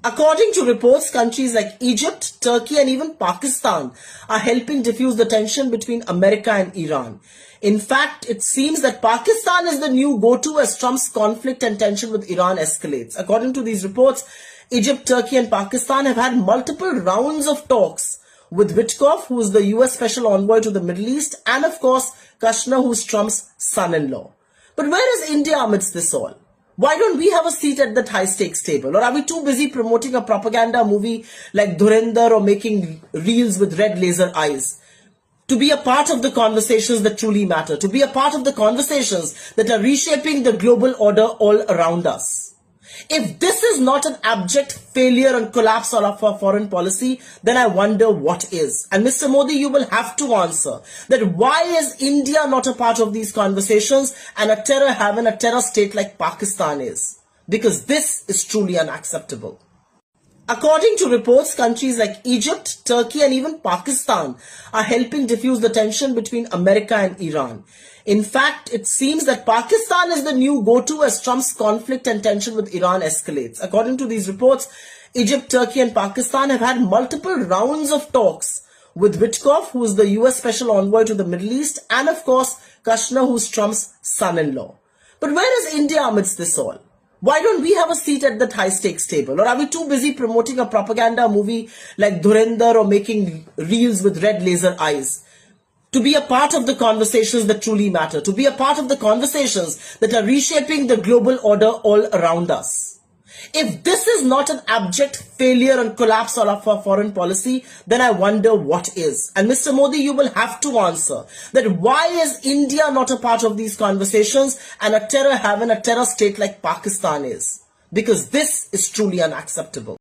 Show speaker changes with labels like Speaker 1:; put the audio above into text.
Speaker 1: According to reports, countries like Egypt, Turkey, and even Pakistan are helping diffuse the tension between America and Iran. In fact, it seems that Pakistan is the new go-to as Trump's conflict and tension with Iran escalates. According to these reports, Egypt, Turkey, and Pakistan have had multiple rounds of talks with Witkoff, who is the US Special Envoy to the Middle East, and of course, Kushner, who is Trump's son-in-law. But where is India amidst this all? Why don't we have a seat at that high-stakes table? Or are we too busy promoting a propaganda movie like Dhrindar or making reels with red laser eyes? To be a part of the conversations that truly matter, to be a part of the conversations that are reshaping the global order all around us. If this is not an abject failure and collapse of our foreign policy, then I wonder what is. And Mr. Modi, you will have to answer that why is India not a part of these conversations and a terror haven, a terror state like Pakistan is? Because this is truly unacceptable. According to reports, countries like Egypt, Turkey, and even Pakistan are helping diffuse the tension between America and Iran. In fact, it seems that Pakistan is the new go-to as Trump's conflict and tension with Iran escalates. According to these reports, Egypt, Turkey, and Pakistan have had multiple rounds of talks with Witkoff, who is the US Special Envoy to the Middle East, and of course, Kushner, who is Trump's son-in-law. But where is India amidst this all? Why don't we have a seat at that high-stakes table? Or are we too busy promoting a propaganda movie like Dhrindar or making reels with red laser eyes? To be a part of the conversations that truly matter, to be a part of the conversations that are reshaping the global order all around us. If this is not an abject failure and collapse of our foreign policy, then I wonder what is. And Mr. Modi, you will have to answer that why is India not a part of these conversations and a terror haven, a terror state like Pakistan is? Because this is truly unacceptable.